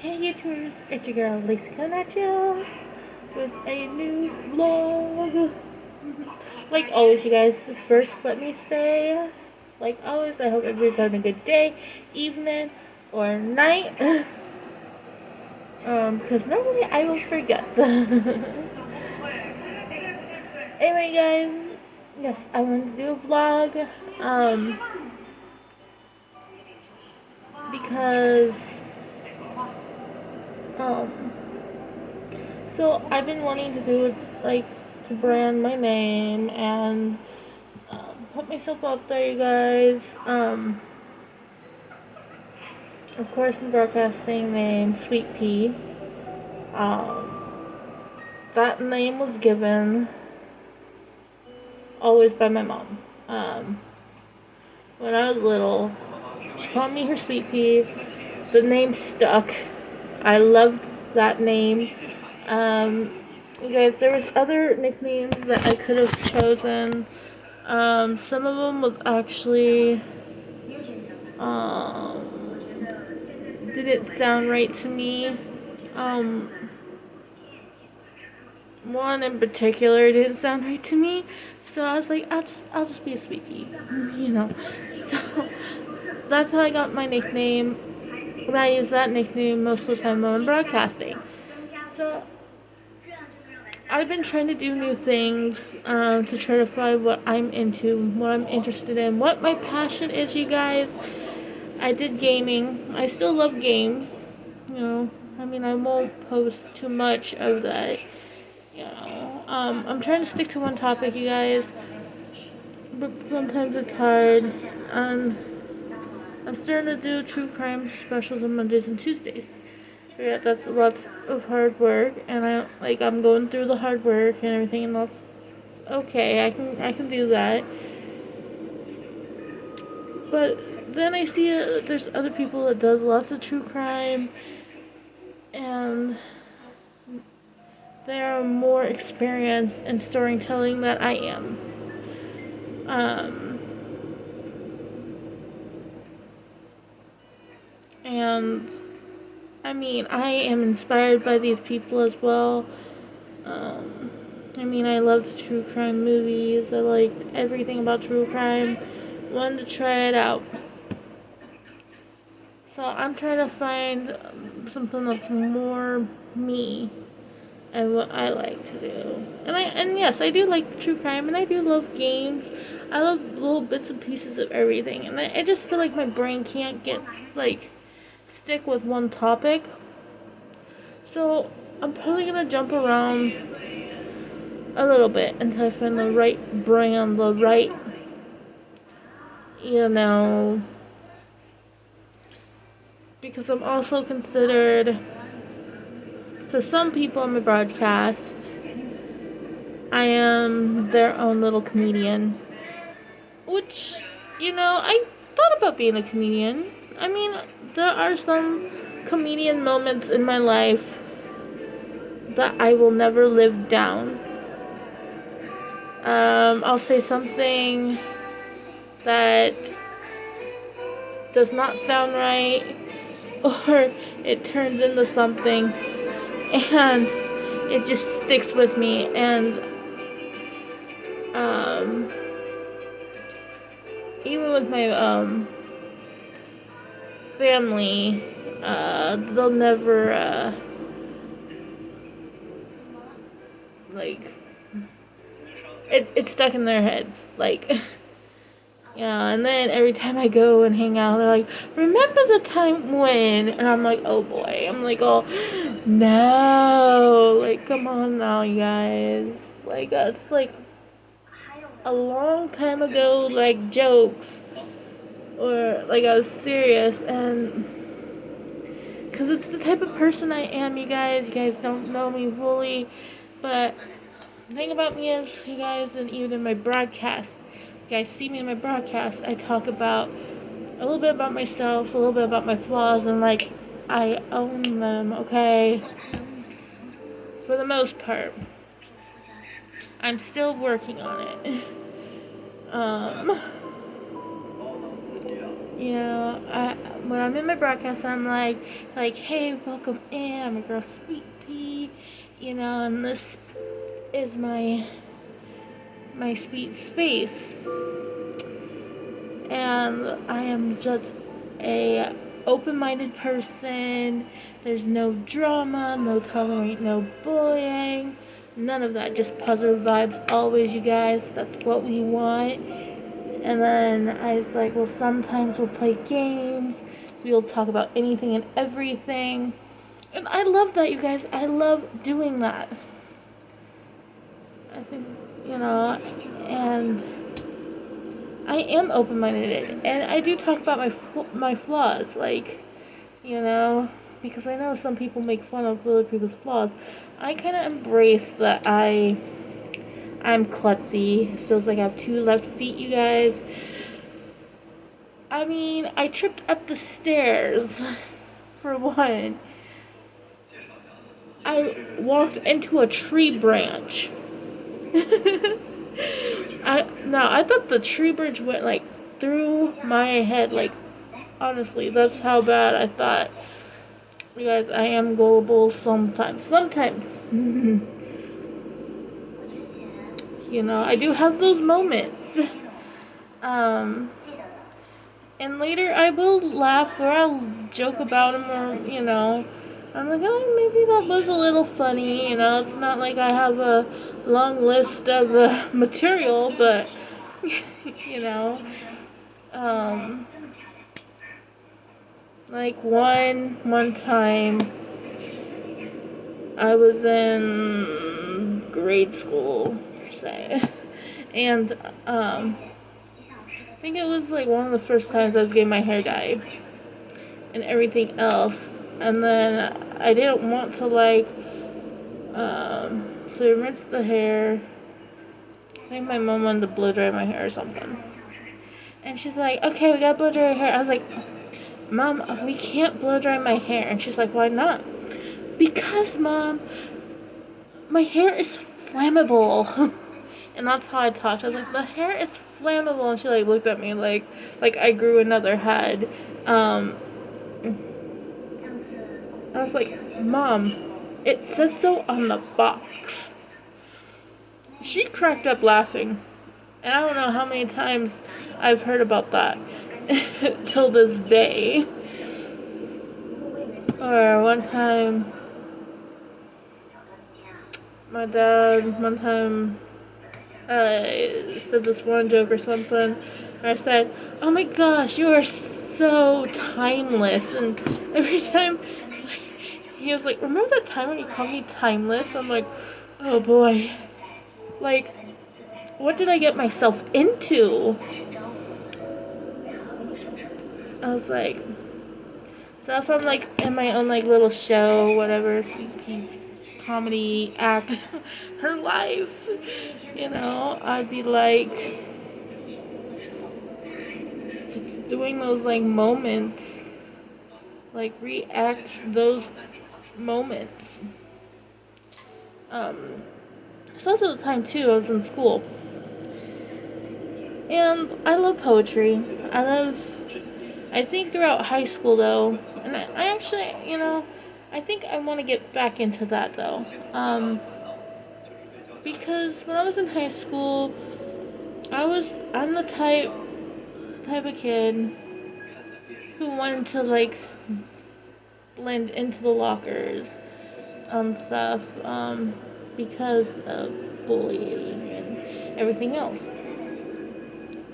Hey YouTubers, it's your girl Lacey coming at you with a new vlog. Like always, you guys, first let me say, like always, I hope everybody's having a good day, evening, or night. Because normally I will forget. Anyway, guys, yes, I wanted to do a vlog, because, um, so I've been wanting to do like to brand my name and put myself out there, you guys. Of course, my broadcasting name, Sweetpea. Um, that name was given always by my mom. When I was little, she called me her Sweetpea. The name stuck. I loved that name. You guys, there was other nicknames that I could have chosen. Some of them was actually, didn't sound right to me. Um, One in particular didn't sound right to me, so I was like, I'll just be a sweetie, you know. So that's how I got my nickname. And I use that nickname most of the time when I'm broadcasting. So I've been trying to do new things to try to find what I'm into, what I'm interested in, what my passion is, you guys. I did gaming. I still love games. You know, I mean, I won't post too much of that. You know, I'm trying to stick to one topic, you guys, but sometimes it's hard. I'm starting to do true crime specials on Mondays and Tuesdays. Yeah, that's lots of hard work, and I'm going through the hard work and everything, and that's okay. I can do that. But then I see there's other people that does lots of true crime, and they are more experienced in storytelling than I am. And I mean, I am inspired by these people as well. I mean, I love true crime movies. I liked everything about true crime. Wanted to try it out. So I'm trying to find something that's more me and what I like to do. And yes, I do like true crime, and I do love games. I love little bits and pieces of everything, and I just feel like my brain can't get stick with one topic. So I'm probably gonna jump around a little bit until I find the right brand, the right, you know, because I'm also considered, to some people in my broadcast, I am their own little comedian. Which, I thought about being a comedian. I mean, there are some comedian moments in my life that I will never live down. I'll say something that does not sound right, or it turns into something, and it just sticks with me, and even with my family, they'll never like it's stuck in their heads, yeah. And then every time I go and hang out, they're like, remember the time when, and I'm like, oh boy, I'm like, oh no, like, come on now, you guys, like, that's like a long time ago, like, jokes, or like I was serious. And because it's the type of person I am, you guys. You guys don't know me fully, but the thing about me is, you guys, and even in my broadcast, you guys see me in my broadcast, I talk about a little bit about myself, a little bit about my flaws, and like, I own them, okay? For the most part. I'm still working on it. You know, when I'm in my broadcast, I'm like, hey, welcome in. I'm your girl Sweetpea. You know, and this is my sweet space, and I am just a open-minded person. There's no drama, no tolerate, no bullying, none of that. Just positive vibes always, you guys. That's what we want. And then I was like, well, sometimes we'll play games. We'll talk about anything and everything. And I love that, you guys. I love doing that. I think, you know, and I am open-minded. And I do talk about my flaws. Like, you know, because I know some people make fun of other people's flaws. I kind of embrace that I'm klutzy. It feels like I have 2 left feet, you guys. I mean, I tripped up the stairs, for one. I walked into a tree branch. I thought the tree branch went, like, through my head. Like, honestly, that's how bad I thought. You guys, I am gullible sometimes. Sometimes. You know, I do have those moments. And later I will laugh or I'll joke about them, or, you know, I'm like, oh, maybe that was a little funny. You know, it's not like I have a long list of material, but, you know, like one time I was in grade school, say, and, I think it was like one of the first times I was getting my hair dyed and everything else. And then I didn't want to so I rinsed the hair. I think my mom wanted to blow dry my hair or something. And she's like, okay, we gotta blow dry your hair. I was like, Mom, we can't blow dry my hair. And she's like, why not? Because, Mom, my hair is flammable. And that's how I talked. I was like, the hair is flammable. And she like looked at me like I grew another head. I was like, Mom, it says so on the box. She cracked up laughing. And I don't know how many times I've heard about that till this day. Or one time, my dad, said this one joke or something. I said, oh my gosh, you are so timeless. And every time, he was like, remember that time when you called me timeless? I'm like, oh boy. Like, what did I get myself into? I was like, so if I'm like in my own like little show, whatever, Sweetpea's comedy act, her life, you know, I'd be like, just doing those like moments, like react those moments. So that's at the time too, I was in school. And I love poetry. I think throughout high school though, and I actually, you know, I think I want to get back into that though. Because when I was in high school, I'm the type of kid who wanted to like blend into the lockers and stuff, because of bullying and everything else.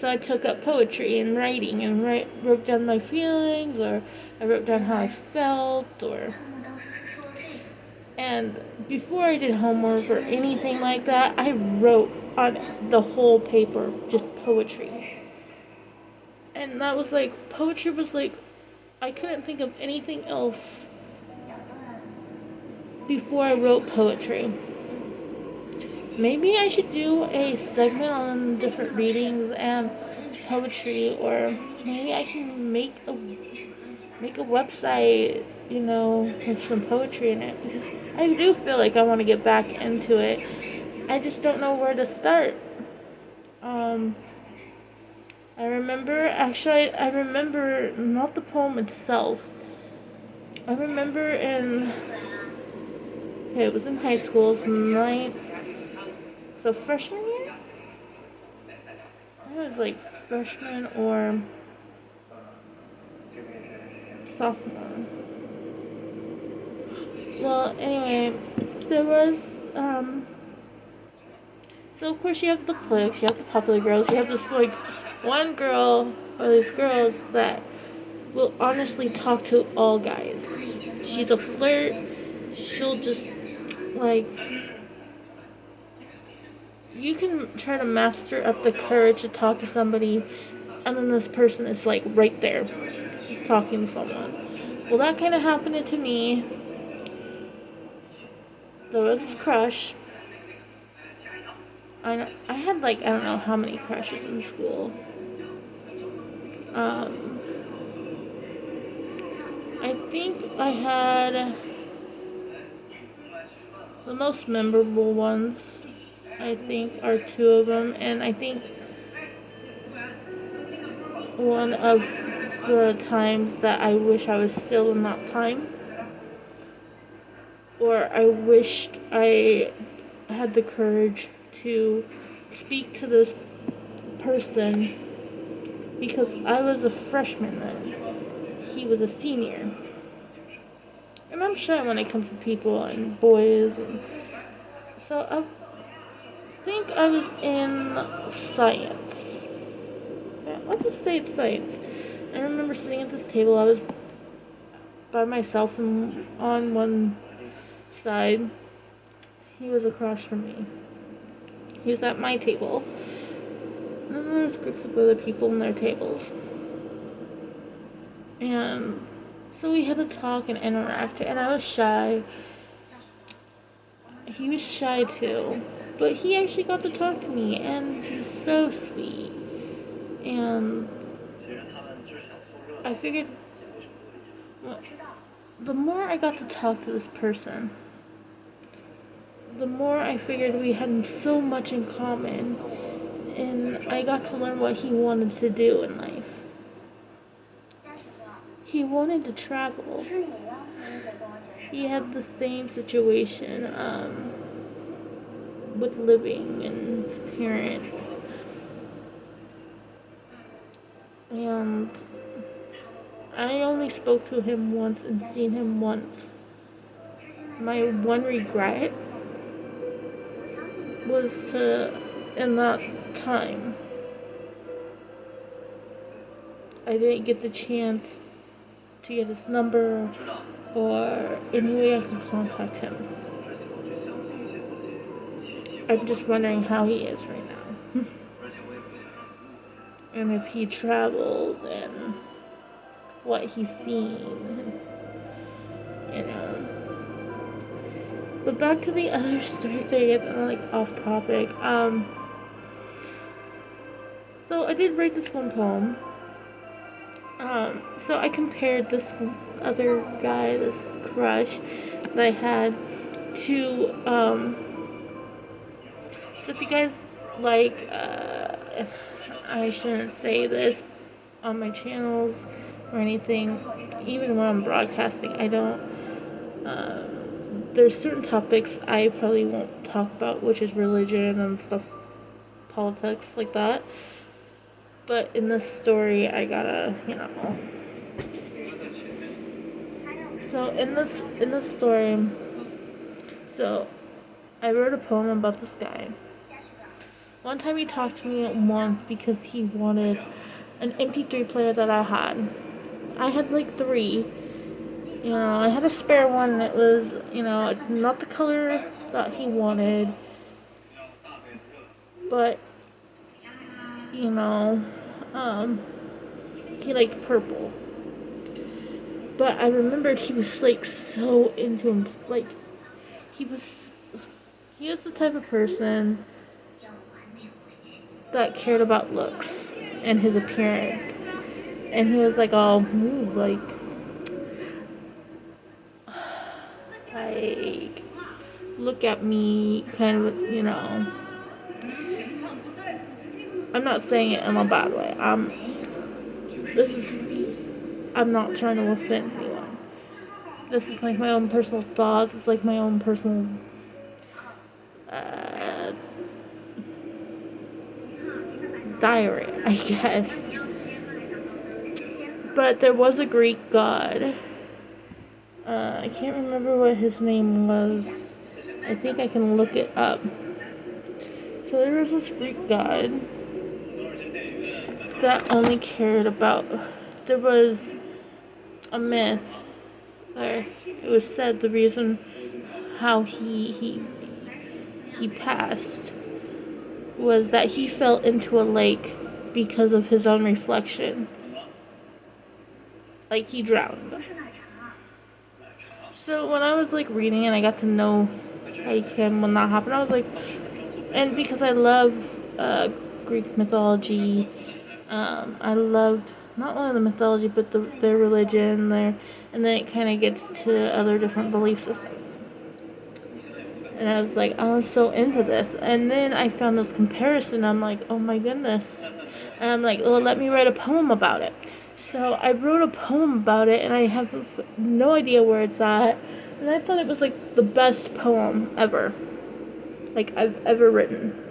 So I took up poetry and writing and wrote down my feelings, or I wrote down how I felt, and before I did homework or anything like that, I wrote on the whole paper just poetry. And that was like, poetry was like, I couldn't think of anything else before I wrote poetry. Maybe I should do a segment on different readings and poetry, or maybe I can make a website, you know, with some poetry in it, because I do feel like I want to get back into it. I just don't know where to start. I remember not the poem itself. I remember okay, it was in high school, it was so freshman year? I was like freshman or sophomore. Well, anyway, there was, so of course you have the cliques, you have the popular girls, you have this like one girl or these girls that will honestly talk to all guys. She's a flirt. She'll just like, you can try to master up the courage to talk to somebody, and then this person is like right there talking to someone. Well, that kind of happened to me. There was this crush. I had like, I don't know how many crushes in school. I think I had the most memorable ones. I think are two of them, and I think one of the times that I wish I was still in that time, or I wished I had the courage to speak to this person, because I was a freshman then. He was a senior. And I'm shy when it comes to people and boys, and so I think I was in science. Yeah, let's just say it's science. I remember sitting at this table. I was by myself on one side. He was across from me. He was at my table. And then there was groups of other people in their tables. And so we had to talk and interact, and I was shy. He was shy too. But he actually got to talk to me, and he was so sweet. And I figured, well, the more I got to talk to this person, the more I figured we had so much in common, and I got to learn what he wanted to do in life. He wanted to travel. He had the same situation with living and his parents. And I only spoke to him once and seen him once. My one regret was in that time, I didn't get the chance to get his number or any way I can contact him. I'm just wondering how he is right now. And if he traveled and what he's seen, you know. But back to the other stories, I guess I'm like off topic. So I did write this one poem. So I compared this other guy, this crush that I had to, so if you guys like, I shouldn't say this on my channels or anything, even when I'm broadcasting, I don't, there's certain topics I probably won't talk about, which is religion and stuff, politics like that. But in this story, I gotta, you know. So in this story, so I wrote a poem about this guy. One time he talked to me once because he wanted an MP3 player that I had. I had like 3. You know, I had a spare one that was, you know, not the color that he wanted, but, you know, he liked purple. But I remembered he was like so into him, like he was the type of person that cared about looks and his appearance, and he was like all like look at me kind of, you know. I'm not saying it in a bad way. I'm not trying to offend anyone. This is like my own personal thoughts. It's like my own personal uh, diary, I guess. But there was a Greek god. I can't remember what his name was. I think I can look it up. So there was this Greek god that only cared about. There was a myth where it was said the reason how he passed was that he fell into a lake because of his own reflection. Like he drowned. So when I was like reading and I got to know like him when that happened, I was like, and because I love Greek mythology, I loved not only the mythology but their religion, and then it kind of gets to other different belief systems. And I was like, I was so into this. And then I found this comparison. I'm like, oh my goodness. And I'm like, well, let me write a poem about it. So I wrote a poem about it, and I have no idea where it's at. And I thought it was like the best poem ever, like I've ever written.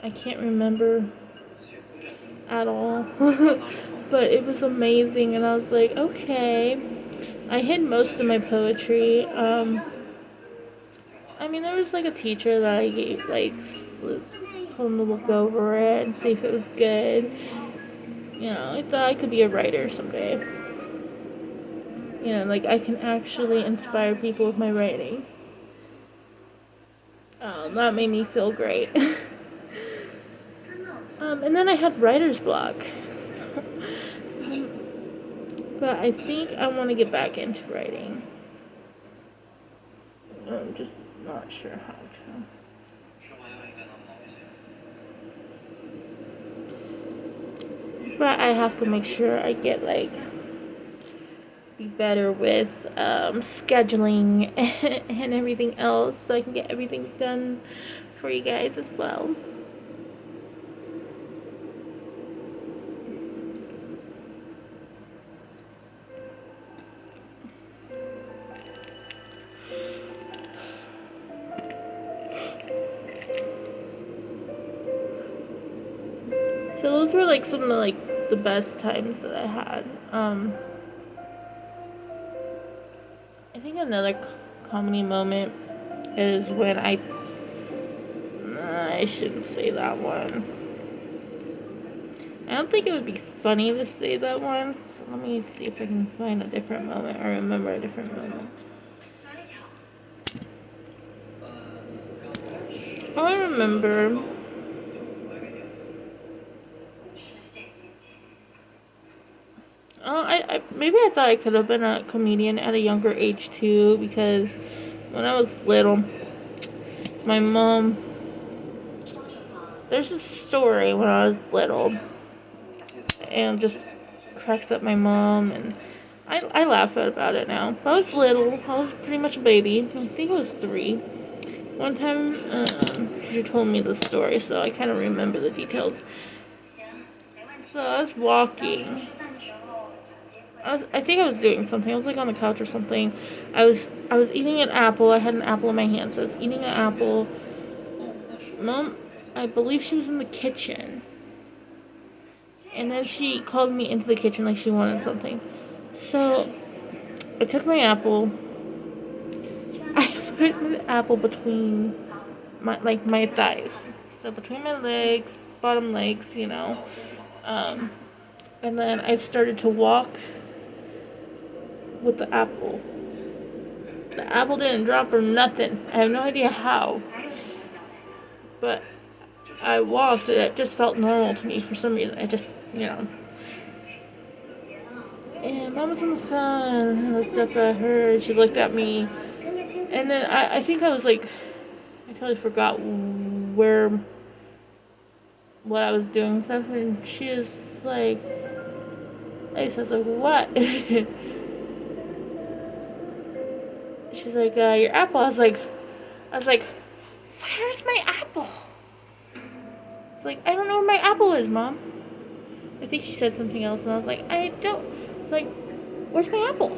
I can't remember at all, but it was amazing. And I was like, okay. I hid most of my poetry. I mean, there was like a teacher that I gave, like, told him to look over it and see if it was good. You know, I thought I could be a writer someday. You know, like I can actually inspire people with my writing. That made me feel great. And then I had writer's block. So, but I think I want to get back into writing. I'm just not sure how to. But I have to make sure I get like be better with scheduling and everything else so I can get everything done for you guys as well. So those were like some of like the best times that I had. I think another comedy moment is when I shouldn't say that one. I don't think it would be funny to say that one. So let me see if I can find a different moment or remember a different moment. I remember. Maybe I thought I could have been a comedian at a younger age too, because when I was little, my mom, there's a story when I was little, and just cracks up my mom, and I laugh about it now. But I was little, I was pretty much a baby, I think I was 3. One time, she told me the story, so I kind of remember the details. So I was walking. I think I was doing something. I was like on the couch or something. I was eating an apple. I had an apple in my hand, so I was eating an apple. Mom, I believe she was in the kitchen. And then she called me into the kitchen like she wanted something. So I took my apple. I put the apple between my thighs. So between my legs, bottom legs, you know. And then I started to walk with the apple. The apple didn't drop or nothing. I have no idea how. But I walked and it just felt normal to me for some reason. I just, you know. And Mom was on the phone and I looked up at her and she looked at me. And then I think I was like, I totally forgot what I was doing and stuff. And she was like, I was like, what? She's like, your apple. I was like, where's my apple? It's like, I don't know where my apple is, Mom. I think she said something else, and I was like, I don't. It's like, where's my apple?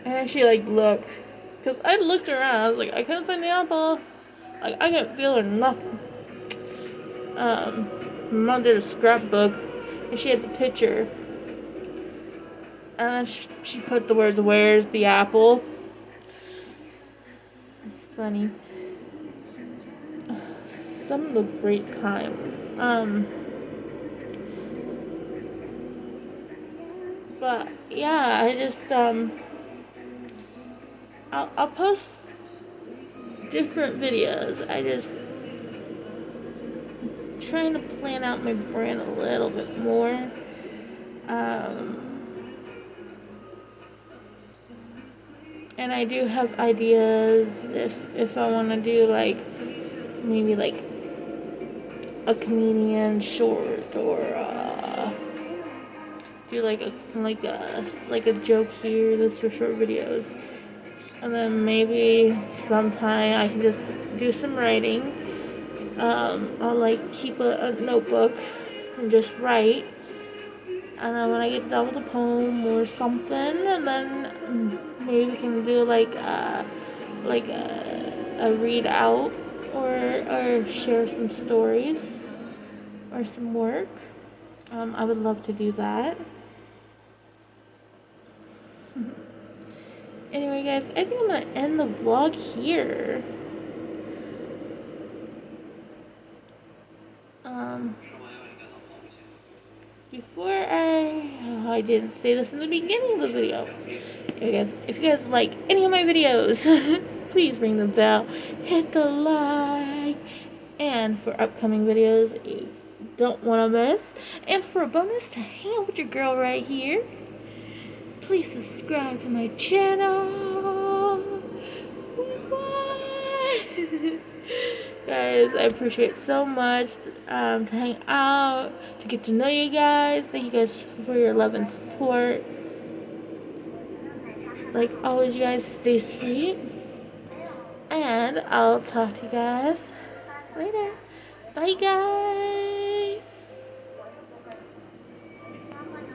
And then she like looked, because I looked around. I was like, I couldn't find the apple. Like, I couldn't feel her nothing. My mom did a scrapbook, and she had the picture. And then she put the words, "Where's the apple?" It's funny. Some of the great times. But yeah, I just I'll post different videos. I just trying to plan out my brand a little bit more. And I do have ideas if I want to do like maybe like a comedian short or do like a joke here. That's for short videos, and then maybe sometime I can just do some writing. I'll like keep a notebook and just write, and then when I get done with a poem or something, and then maybe we can do like a read out or share some stories or some work. I would love to do that. Anyway, guys, I think I'm gonna end the vlog here. Before I didn't say this in the beginning of the video. If you guys like any of my videos, please ring the bell, hit the like, and for upcoming videos you don't want to miss, and for a bonus to hang out with your girl right here, please subscribe to my channel. Guys, I appreciate so much to hang out, to get to know you guys. Thank you guys for your love and support. Like always, you guys stay sweet, and I'll talk to you guys later. Bye, guys.